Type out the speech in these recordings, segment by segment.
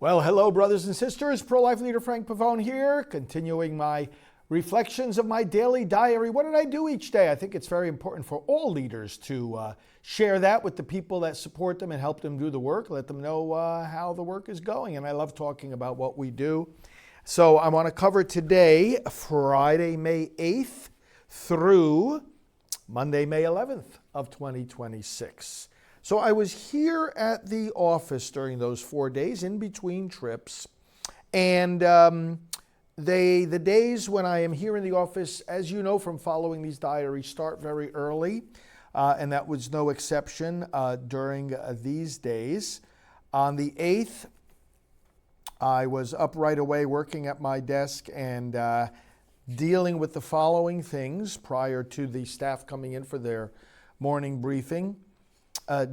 Well, hello, brothers and sisters. Pro-life leader Frank Pavone here, continuing my reflections of my daily diary. What did I do each day? I think it's very important for all leaders to share that with the people that support them and help them do the work. Let them know how the work is going. And I love talking about what we do. So I want to cover today, Friday, May 8th through Monday, May 11th of 2026. So I was here at the office during those 4 days in between trips, and the days when I am here in the office, as you know from following these diaries, start very early, and that was no exception during these days. On the 8th, I was up right away working at my desk and dealing with the following things prior to the staff coming in for their morning briefing.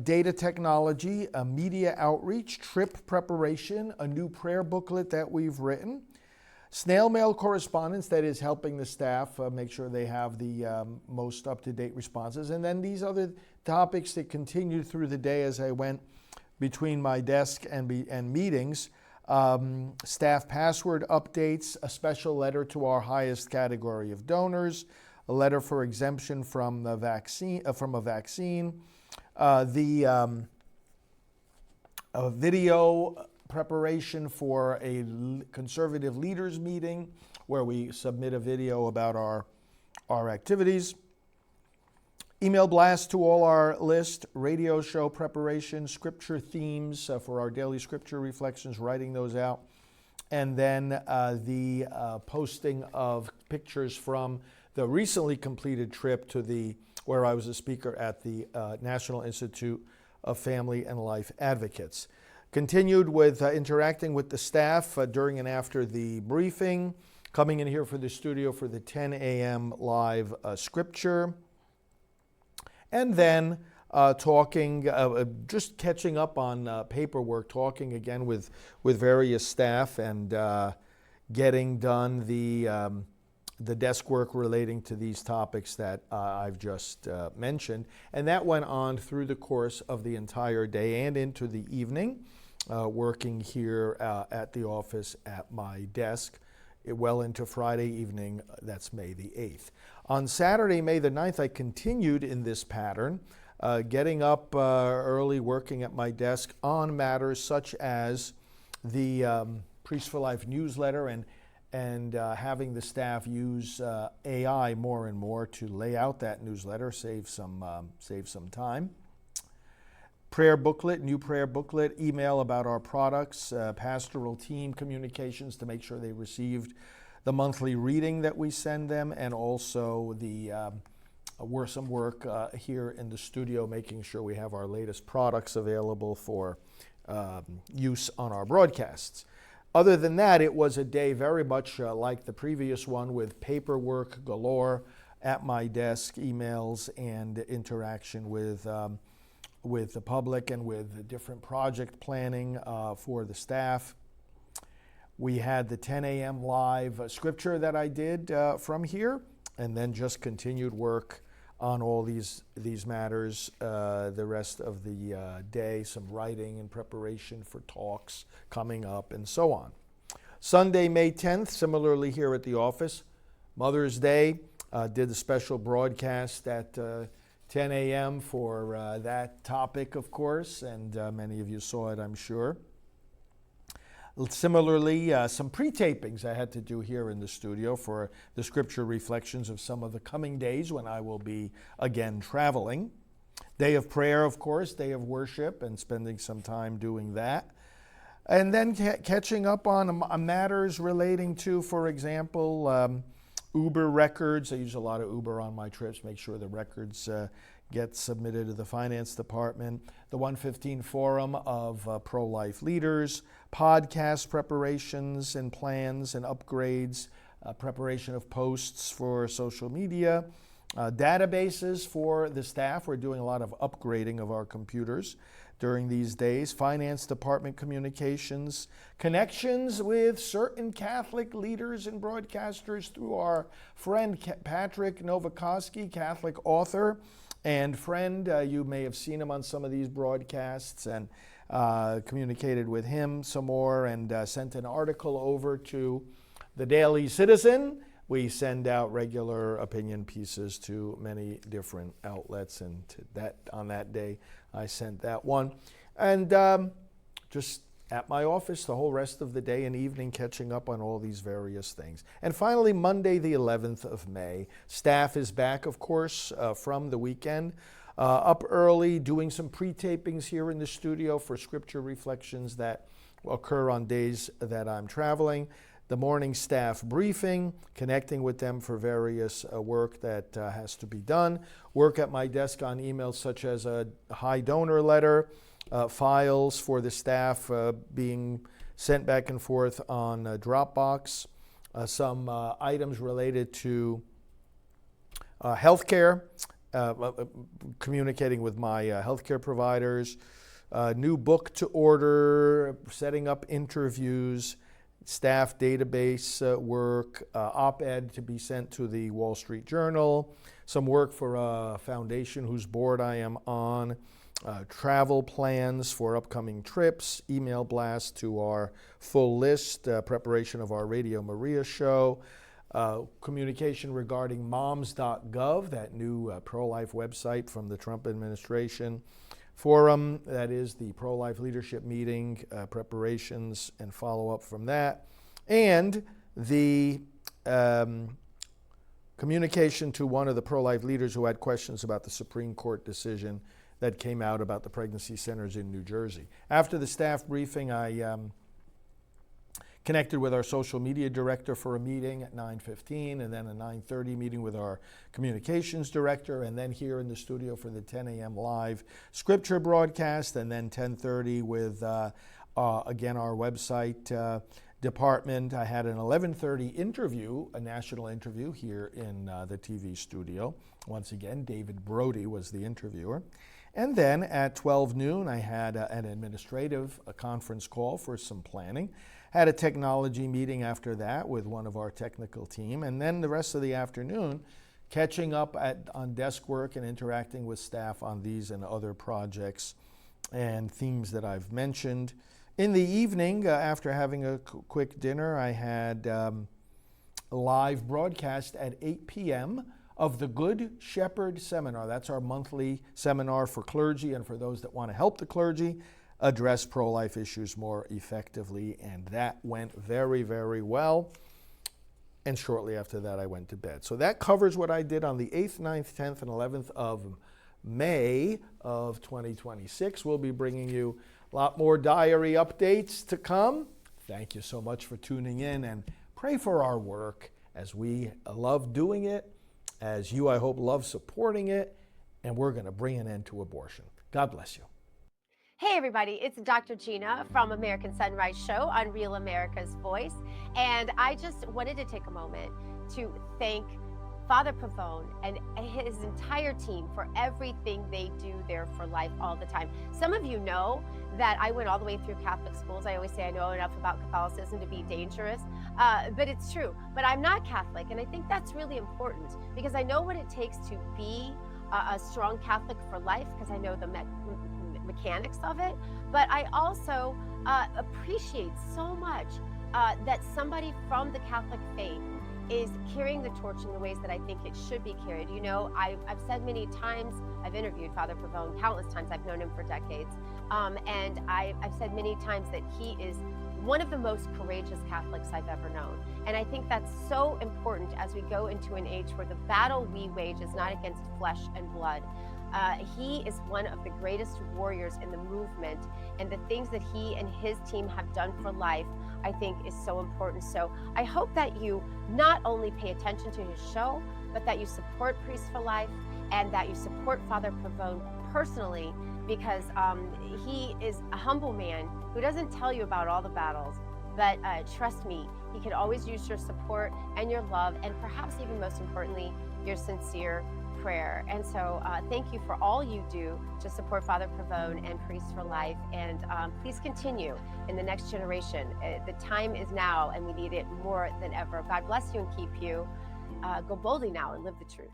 Data technology, media outreach, trip preparation, a new prayer booklet that we've written, snail mail correspondence that is helping the staff make sure they have the most up-to-date responses, and then these other topics that continued through the day as I went between my desk and meetings. Staff password updates, a special letter to our highest category of donors, a letter for exemption from the vaccine, the video preparation for a conservative leaders meeting where we submit a video about our activities, email blast to all our list, radio show preparation, scripture themes for our daily scripture reflections, writing those out, and then the posting of pictures from the recently completed trip to where I was a speaker at the National Institute of Family and Life Advocates. Continued with interacting with the staff during and after the briefing, coming in here for the studio for the 10 a.m. live scripture, and then talking, just catching up on paperwork, talking again with various staff and getting done the desk work relating to these topics that I've just mentioned. And that went on through the course of the entire day and into the evening, working here at the office at my desk, well into Friday evening, that's May the 8th. On Saturday, May the 9th, I continued in this pattern, getting up early, working at my desk on matters such as the Priests for Life newsletter and having the staff use AI more and more to lay out that newsletter, save some time. Prayer booklet, new prayer booklet, email about our products, pastoral team communications to make sure they received the monthly reading that we send them, and also some work here in the studio, making sure we have our latest products available for use on our broadcasts. Other than that, it was a day very much like the previous one, with paperwork galore at my desk, emails, and interaction with the public and with different project planning for the staff. We had the 10 a.m. live scripture that I did from here, and then just continued work on all these matters the rest of the day, some writing and preparation for talks coming up, and so on. Sunday, May 10th, similarly here at the office, Mother's Day, did a special broadcast at 10 a.m. for that topic, of course, and many of you saw it, I'm sure. Similarly, some pre-tapings I had to do here in the studio for the scripture reflections of some of the coming days when I will be again traveling. Day of prayer, of course, day of worship, and spending some time doing that. And then catching up on matters relating to, for example, Uber records. I use a lot of Uber on my trips, make sure the records get submitted to the finance department, the 115 Forum of Pro-Life Leaders, podcast preparations and plans and upgrades, preparation of posts for social media, databases for the staff. We're doing a lot of upgrading of our computers during these days, finance department communications, connections with certain Catholic leaders and broadcasters through our friend Patrick Novakoski, Catholic author and friend. You may have seen him on some of these broadcasts, and communicated with him some more and sent an article over to the Daily Citizen. We send out regular opinion pieces to many different outlets, and on that day I sent that one. And just at my office the whole rest of the day and evening catching up on all these various things. And finally, Monday the 11th of May, staff is back, of course, from the weekend. Up early, doing some pre-tapings here in the studio for scripture reflections that occur on days that I'm traveling. The morning staff briefing, connecting with them for various work that has to be done. Work at my desk on emails such as a high donor letter, files for the staff being sent back and forth on Dropbox, some items related to healthcare, communicating with my healthcare providers, new book to order, setting up interviews, staff database work, op-ed to be sent to the Wall Street Journal, some work for a foundation whose board I am on, travel plans for upcoming trips, email blast to our full list, preparation of our Radio Maria show, communication regarding moms.gov, that new pro-life website from the Trump administration, forum, that is the pro-life leadership meeting, preparations and follow-up from that, and the communication to one of the pro-life leaders who had questions about the Supreme Court decision that came out about the pregnancy centers in New Jersey. After the staff briefing, I connected with our social media director for a meeting at 9:15, and then a 9:30 meeting with our communications director, and then here in the studio for the 10 a.m. live scripture broadcast, and then 10:30 with, again, our website department. I had an 11:30 interview, a national interview here in the TV studio. Once again, David Brody was the interviewer. And then at 12 noon, I had an administrative conference call for some planning. Had a technology meeting after that with one of our technical team. And then the rest of the afternoon, catching up on desk work and interacting with staff on these and other projects and themes that I've mentioned. In the evening, after having a quick dinner, I had a live broadcast at 8 p.m. of the Good Shepherd Seminar. That's our monthly seminar for clergy and for those that want to help the clergy address pro-life issues more effectively, and that went very, very well. And shortly after that, I went to bed. So that covers what I did on the 8th, 9th, 10th, and 11th of May of 2026. We'll be bringing you a lot more diary updates to come. Thank you so much for tuning in, and pray for our work as we love doing it, as you, I hope, love supporting it, and we're going to bring an end to abortion. God bless you. Hey everybody, it's Dr. Gina from American Sunrise Show on Real America's Voice. And I just wanted to take a moment to thank Father Pavone and his entire team for everything they do there for life all the time. Some of you know that I went all the way through Catholic schools. I always say I know enough about Catholicism to be dangerous, but it's true. But I'm not Catholic, and I think that's really important because I know what it takes to be a strong Catholic for life, because I know the mechanics of it, but I also appreciate so much that somebody from the Catholic faith is carrying the torch in the ways that I think it should be carried. You know, I've said many times, I've interviewed Father Pavone countless times, I've known him for decades, and I've said many times that he is one of the most courageous Catholics I've ever known. And I think that's so important as we go into an age where the battle we wage is not against flesh and blood. He is one of the greatest warriors in the movement, and the things that he and his team have done for life, I think, is so important. So I hope that you not only pay attention to his show, but that you support Priests for Life and that you support Father Pavone personally, because he is a humble man who doesn't tell you about all the battles, but trust me, he could always use your support and your love, and perhaps even most importantly, your sincere prayer. And so thank you for all you do to support Father Pavone and Priests for Life, and please continue in the next generation. The time is now, and we need it more than ever. God bless you and keep you. Go boldly now and live the truth.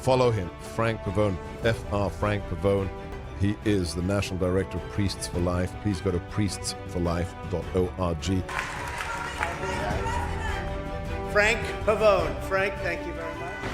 Follow him, Frank Pavone, Fr. Frank Pavone. He is the National Director of Priests for Life. Please go to priestsforlife.org. Frank Pavone. Frank, thank you very much.